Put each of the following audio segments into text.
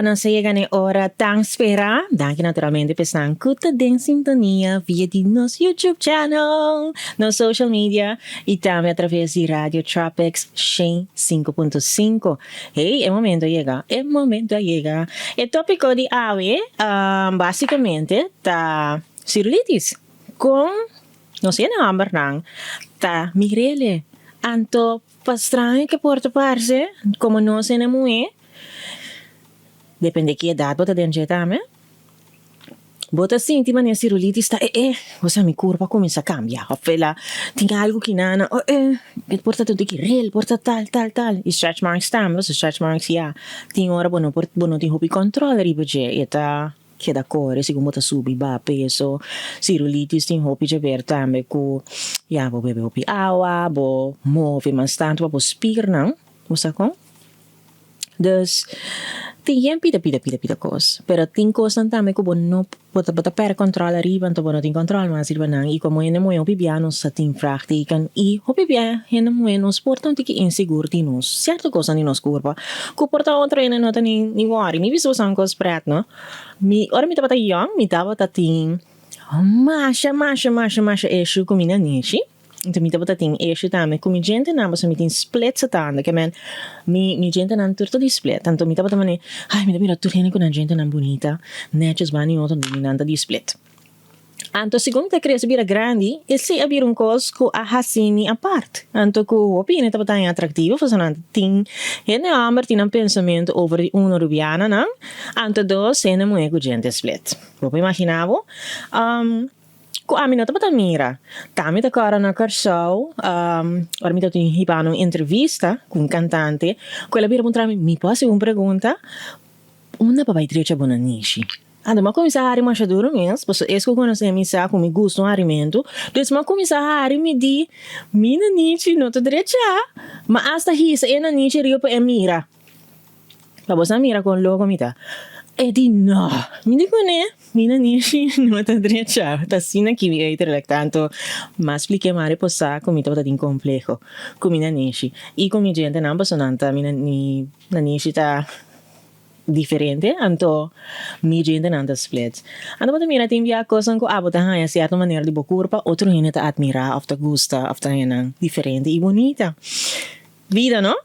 nos llega na hora tan espera. Dank je naturalmente per staan kuta den sintonia via di nos YouTube channel, nos social media e também através de Radio Tropics 5.5. Hey, é momento llega. O tópico de hoje, basicamente, tá celulitis. Com, não sei não, Bernang, tá migrele. Anto, pastranho que porta parce, como não se mulher. Depende que idade bota dentro também. Bota assim, tipo, a celulitis está, você me curva começa a cambiar. Ou fela, tem algo que não, que porta tudo que real, porta tal. E stretch marks também, os stretch marks, já. Tem hora, não tem hobby controle, ribeje, e tá, que da cor, se como bota subir, ba, peso, celulitis, tem hobby de ver também, que, já, vou beber hobby água, vou mover mais tanto, vou spir, não? Você com? Dus, tem pida coisa. Pero tem coisa também que não bota per controle arriba, então não tem controle, mas arriba não. E como ainda muito pibiano, sa tem prática e o pibiano ainda muito nos portam que inseguro de nós. Certa coisa de nos curva. Que porta outra ainda não tem nem worry. Me visto são coisas preto, não? Ora me tava young, me tava tem masha issue com minha niche. Então, me tava tem issue também com minha gente não, mas me tem split sa tanda, que man, minha gente não turto de split. Então, me tava também, ai, me tava turhene com a gente não bonita, netos bani outro dominante de split. Então, segundo que cresce vira grande, esse abrir coisa que a hasini a parte. Então, que o opinião tava tão atrativo, fazendo tem, ele amor tem pensamento over uma rubiana, não? Então, dois, ele não é com gente split. Vou imaginar, ko amin na tapos mira. Tami ta cara na karsao, ora mi ta tin hipano entrevista com cantante, quella bira puntrami mi posso uma pergunta, uma papai trecha bonanishi. Ando ma começar a mais duro mesmo, pois esco conhecer a missa com me gosto um alimento, dus ma começar a me di mina nichi no te trecha, ma hasta hisa ena nichi rio pa mira. La bossa mira con logo mita. E di no, mi dico mina nishi non te drecha, ta sina ki vi eitere tanto, ma explique mare possa come tava in complejo, come mina nishi. E come gente non passonanta mina ni na nishi ta diferente, anto mi gente non ta split. Anto pata mira tem via cosa ko abota haya certa maneira de bocurpa, outro hine ta admira, of ta gusta, of ta hina diferente e bonita. Vida, no?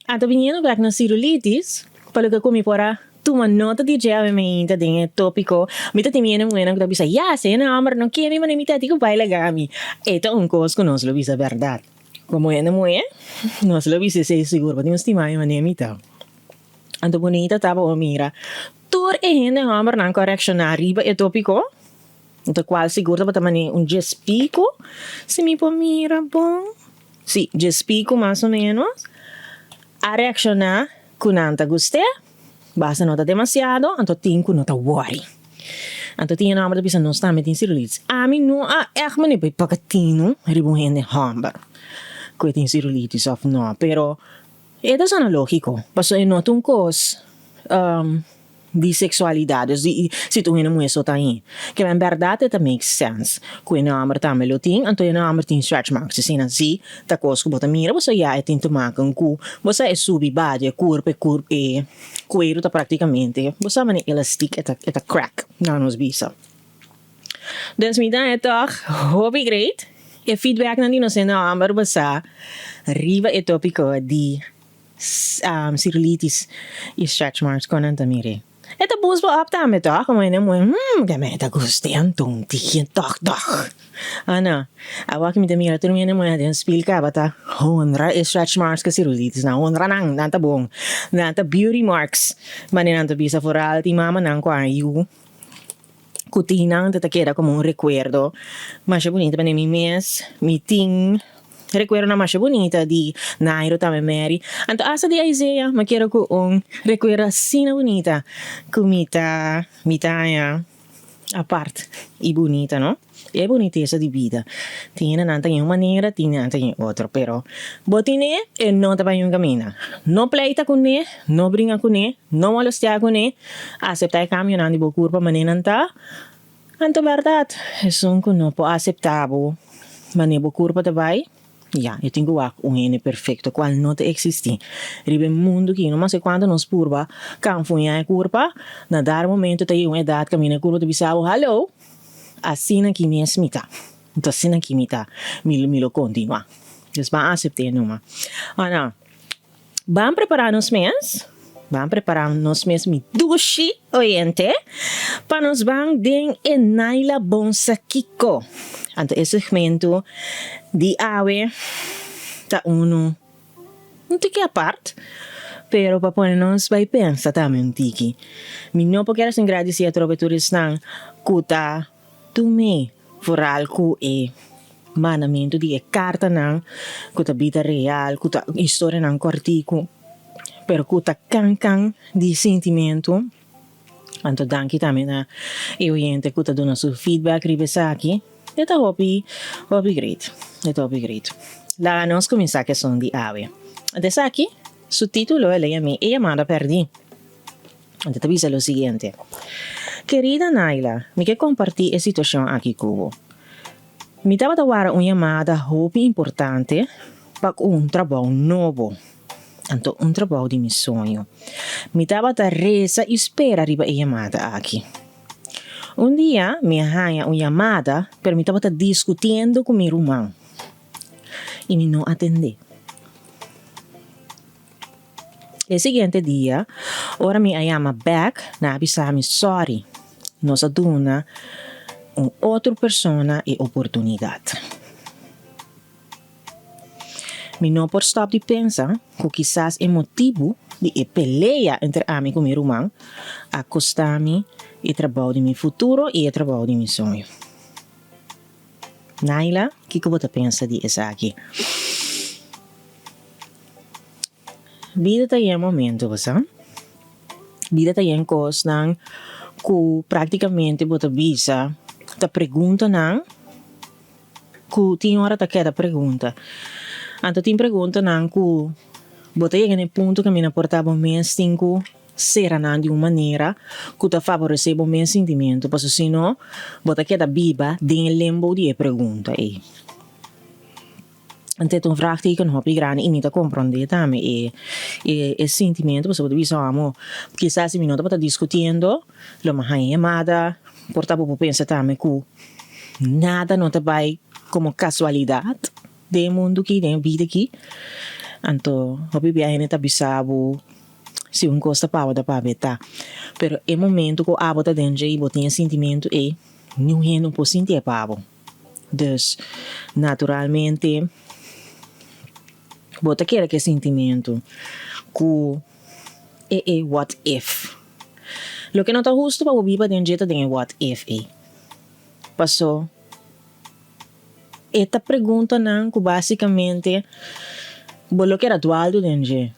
Anto viniendo back na celulitis, palo que come pora tu uma nota de gel me inta dinhe tópico mita timene muena que bisa ya se na amar no quiere me mita tico baila gami eto un cos que nos lo bisa verdad como ena mué nos lo bisa se seguro pero estima me ne mita ando bonita tava o mira tur e hende amar nan correction arriba e tópico então qual seguro para também um gespico se me po mira bom sì gespico mais ou menos a reaccionar com anta guste basta nota demasiado, anto tinku nota worry. Anto tinha na amada bisa não está metendo celulitis. A mim não echt me nem pakatino, ribuhende hambar. Que tem celulitis of no, pero é sana lógico. Paso é nota cos de sexualidade, se tu não é só tá aí. Que em verdade it makes sense. Que na amada também lo tem, anto na amada tem stretch marks, se assim, tá cos que bota mira, você já é tento macan cu, você é subi bade, curpe e cuero tá praticamente, você mane elastic eta crack, não nos bisa. Dus me dá toch hobby great. E feedback na di no se na amada basa riva e tópico de celulitis e stretch marks con antamire. Eta bus ba up tame toch, como ene mo, gameta gustian tung tikin toch. Ana, awa kimi mira tu mene mo den spil ka bata honra e stretch marks ka celulitis na honra nang nanta bong. Nanta beauty marks. Maninanta bisa foral ti mama nang kwa yu. Kutinang te queda como un recuerdo. Más bonita para mi mes, mi ting. Recuerdo una más bonita di Nairo también Mary. Anto asa di Isaiah, ma quiero ko un recuerdo así bonita. Kumita, mitaya, aparte. Y bonita, ¿no? E bonitezza di vita. Tiene nanta in una maniera, tiene nanta in otra, pero botine e non te vai un camina. No pleita con ne, no brinca con ne, no molestia con ne, acepta il cambio nandi bo curva manenanta. Anto verdad, es un que no po aceptabo. Manebo curva te vai. Ja, eu tenho um ene perfeito, qual não te existe. Ribe mundo que não sei quando nos purba, canfunha é curva, na dar momento tem uma idade que a minha curva de bisabo, hello, assim aqui me esmita. Então assim aqui me tá, me lo continua. Dus ba acceptei numa. Ana, vamos preparar nos mês? Vamos preparar nos mês mi dushi oriente, para nos bang den enaila bonsa kiko. Anto esse segmento de ave tá uno não tem que a parte, pero para pôr nós vai pensar também um tiki. Mi não porque era sem agradecer a trovetores não, kuta tu me foral ku e manamento de carta não, kuta vida real, kuta história não cortico, pero kuta can de sentimento. Anto danki também na eu gente kuta dona su feedback ribesa aqui. Ito hobby great. Ito hobby great. La nos comienza que son de ave. Entonces aquí, su título es Ella manda perdí. Entonces te dice lo siguiente. Querida Naila, me que compartí esta situación aquí cubo. Me estaba a una llamada hobby importante para un trabajo nuevo. Entonces, un trabajo de mi sueño. Me estaba a reza y espera arriba a llamada aquí. Un día me haya una llamada, pero me estaba discutiendo con mi hermano. Y me no atendí. El siguiente día, ahora me llama back, na avisarme sorry. Nos aduna una otra persona y oportunidad. Me no por stop de pensar que quizás el motivo de pelea entre mí y mi hermano acostarme el trabajo de mi futuro y el trabajo de mi sueño. Naila, ¿qué você pensa de isso aqui? Vida tem momento, você? Vida tem coisas que praticamente você visa, te pergunta não, que tem hora que queda pergunta. Então tem pergunta não que você chega no ponto que me portava mais cinco será de uma maneira que te favorece o meu sentimento, porque senão você queda viva dentro do limbo de pergunta. Então, vraagteken op je graan en niet te comprender também e sentimento, você pode dizer, amo, quizás se me nota para discutindo, lo mais llamada, portava por pensar também que nada não te vai como casualidade do mundo aqui, da vida aqui. Então, op je viagem está bisabo, se costa para da para beta, pero é momento que a bota dentro e botinha sentimento e não pode sentir para. Dus, naturalmente, bota quer que sentimento que é what if. Lo que não está justo para o viva dentro tem what if passou. Esta pergunta não que basicamente lo que era atual do dentro.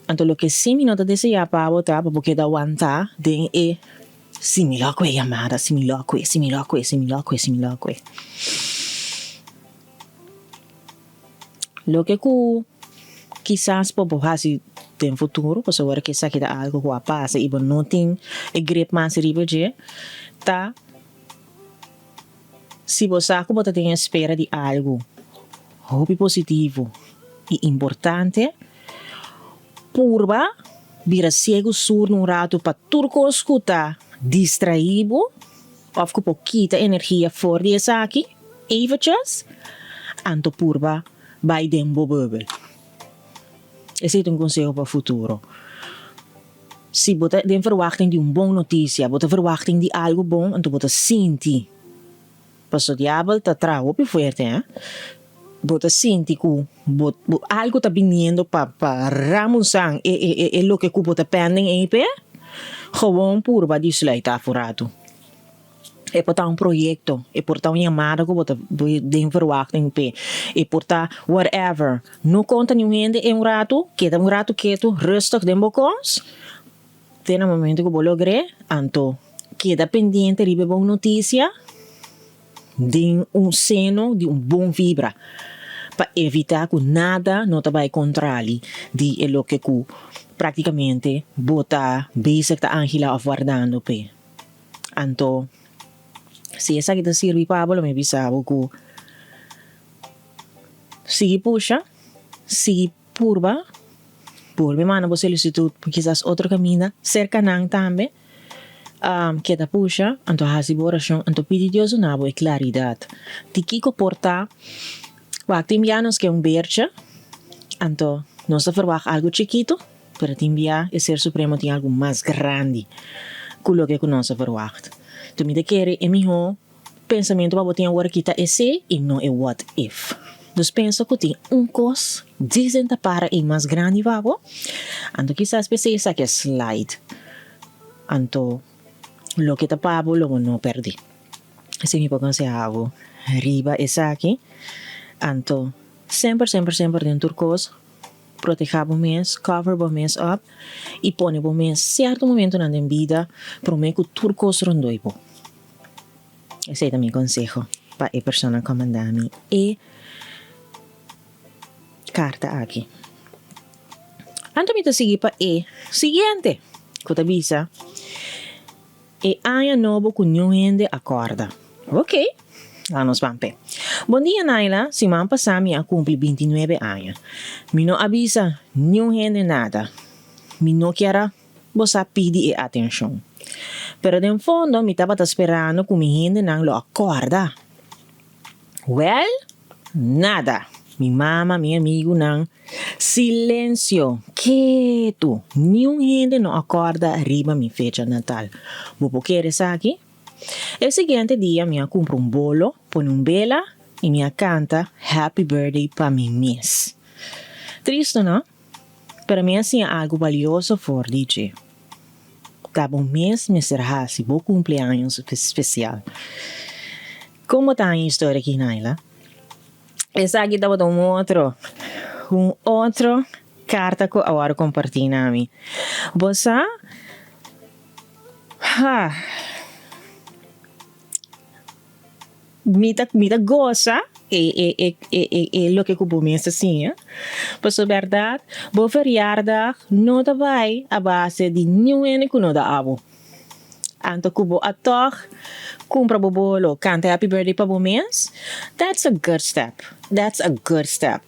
Então, lo que sim me nota desejar para botar, porque da aguentar, tem é similar com a chamada, similar com. Lo que quizás por fazer no futuro, para saber que isso aqui é algo que vai passar e não tem grip mais riba de, tá? Se você tem espera de algo, hobby positivo e importante, purba, vira cego surdo um rato para turco escutar, distraído, ou com pouquita energia fora desse aqui, eventjes, anto purba, vai dentro do bubble. Esse é um conselho para o futuro. Se você tem verwachting de boa notícia, você verwachting de algo bom, então você sente. Mas o diabo está trago bem forte, hein? Você sente que algo está vindo para ramusang e lo que você está pendendo em pé, gewoon purba desluitar furado. É portar projeto, é portar chamada que você tem verwachting pé, é portar whatever. Não conta nenhum em rato quieto, rustig de bocons. Tem um momento que você logre, então, queda pendente de boa notícia, de seno, de bom vibra, para evitar que nada não te vai contra ali, de lo que praticamente bota basic ta angela of guardando pé. Então, se essa que te sirve para me bisabo que Sigue puxa, sigue purba, volve mano por solicitud, quizás otro camino, cerca nang también, que te puxa, anto hasi oración, anto pidi Dios una boa claridad. Tikiko porta, waktimbianos que un bercha, anto no se verwacht algo chiquito, pero timbia el ser supremo tiene algo más grande que lo que no se verwacht. Tu me quiere en mi pensamento para botar agora kita esse e não é what if. Dus penso que tem cos dizem para e mais grande vavo. Anto quizás pensei essa que é slide. Anto lo que tapavo lo não perdi. Esse me pode aconselhar riba essa aqui. Anto sempre dentro do cos proteger o mês, cover o mês up e põe o mês certo momento na vida para o mês que o turcos rondoipo. Ese es mi consejo para la persona que manda mi carta aquí. Antes de seguir para el siguiente, que te avisa, año nuevo con new gente acorda. Ok, vamos vampe. Buen día, Naila. Si me han pasado, me cumple 29 años. Mi no avisa new gente nada. Mi no quiera vos a pedir atención. Pero de fondo, mi estaba esperando que mi gente no lo acorda. Well, nada. Mi mamá, mi amigo, no. Silencio. Quieto. Ni un gente no acorda arriba mi fecha natal. ¿Vos quieres aquí? El siguiente día, me compro un bolo, pone un vela y me canta Happy Birthday para mi mes. Triste, ¿no? Pero me hacía algo valioso por DJ. Cada mês me será si vos cumpleaños especial. Como está a história aqui, Naila? Essa aqui estava um outro carta que agora compartilho na mim. Você, me gosta lo que cubo mês assim, Mas a verdade, bo verjaardag não vai a base de nenhum que não dá abo. Anto cubo a toch, compra bobolo, canta happy birthday para o mês. That's a good step. That's a good step.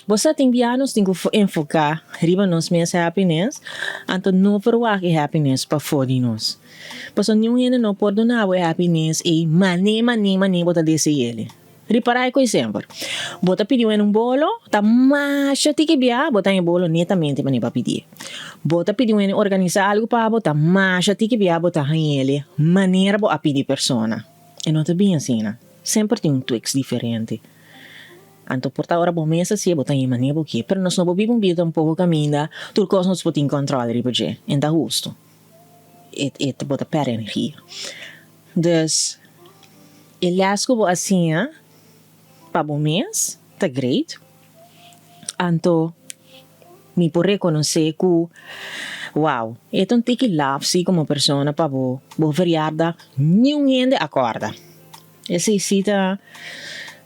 Você tem pianos, tem que enfocar riba nos meus happiness, anto não verwacht happiness para fora de nós. Mas nenhum não pode donar o happiness e mane bota desse ele. Reparar com exemplo. Bota pediu em bolo, tá macha tiki bia, bota em bolo netamente para pedir. Bota pediu em organizar algo para botar macha tiki bia, bota em ele maneira para pedir persona. E não tá bem assim, né? Sempre tem tweaks diferente. Anto porta ora bom mesa se bota em maneira porque, pero nós não vivemos vida um pouco caminha, tudo coisa nós podemos controlar ribeje, em da justo. E bota per energia. Dus ele acho assim, para o mês, tá great. Anto, me por reconhecer que, wow, é um tique love se como persona para o verjaardag, ninguém acorda. Esse cita,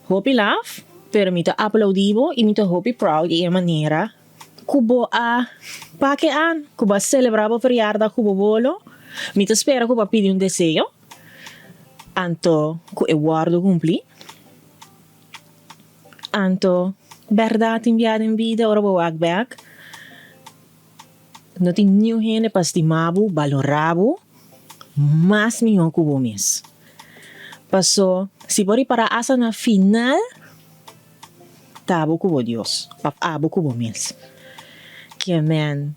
hope love, pero me tá aplaudivo e me tá hope proud de maneira que bo a paquean, que bo celebrar o verjaardag que bo bolo, me tá espera que bo pedir desejo, anto que eu guardo cumprir. Anto, verdade enviada em vida, ora vou back. Não tem nenhum para estimar, valorar, mas melhor que o mês. Passou, se por para asa na final, tabo com o Deus, abo com o mês. Que man,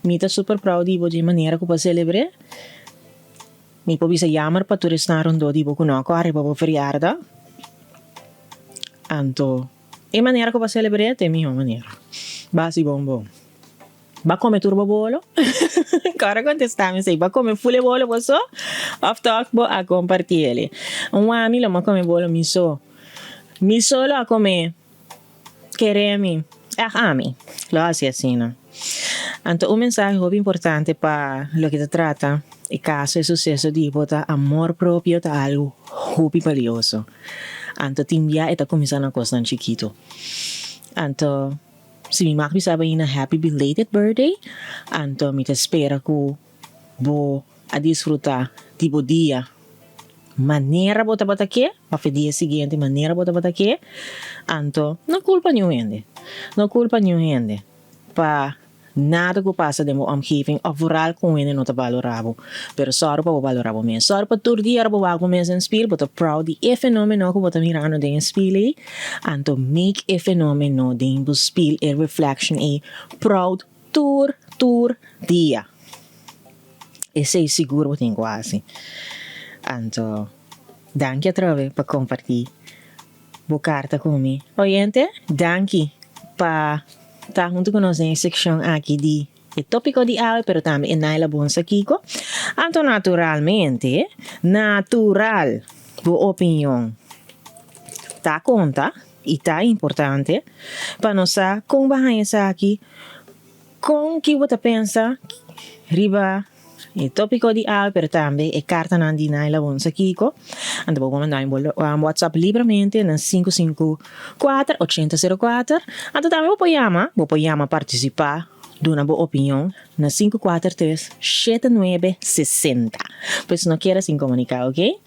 me tá super proud de maneira que eu celebre. Me pode ser jammer para turistar rondo de boco não corre para o feriado. Anto, e maneira que eu celebre é minha maneira. Basi bom. Ba comer turbo bolo? Cara contestar-me sei, ba comer full bolo você? Of talk bo a compartilhar ele. Amigo lo ma comer bolo mi solo a comer. Queremi. Ami. Lo hace assim, ¿no? Anto, mensaje muy importante para lo que te trata, el caso de suceso de botar amor propio ta algo muy valioso. Anto, timbia está começando a coisa chiquito. Anto, se me mag sabe na happy belated birthday, anto, me te espera que vou a disfrutar tipo dia maneira bota aqui, of dia seguinte, maneira bota aqui, anto, não culpa nenhuma. Não culpa nenhuma. Pa nada que passa de uma omgeving of vooral com ele não te valoravo. Pero sorry pa valoravo men. Sorry pa tur dia arbo algo men en spil, but proud di e fenomeno que bota mirando de en spil, anto make e fenomeno de en spil e reflection e proud tur dia. E sei seguro que tem quase. Anto, danke trove pa compartir bo carta comigo. Oyente, danke pa tá junto com nós em seção aqui de o tópico de hoje, pero também na ela bom Kiko. Anto naturalmente, natural, boa opinião, tá conta e tá importante para nós com bahia aqui, com que você pensa, riba o tópico de hoje, pero também é carta na de na ela bom Kiko. Anto vou mandar um WhatsApp livremente na 554-8004. Anto também vou chamar participar de uma boa opinião na 543-7960. Pois não queira se comunicar, ok?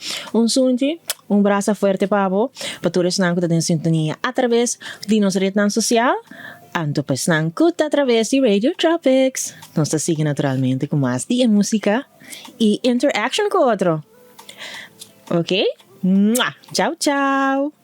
Sunti, braço forte para vos, para todos que estão em sintonia através de nossa rede social. Anto pues nan kuta a través de Radio Tropics. Nos sigue naturalmente com mais de música e interaction com outro. Ok? Tchau, tchau.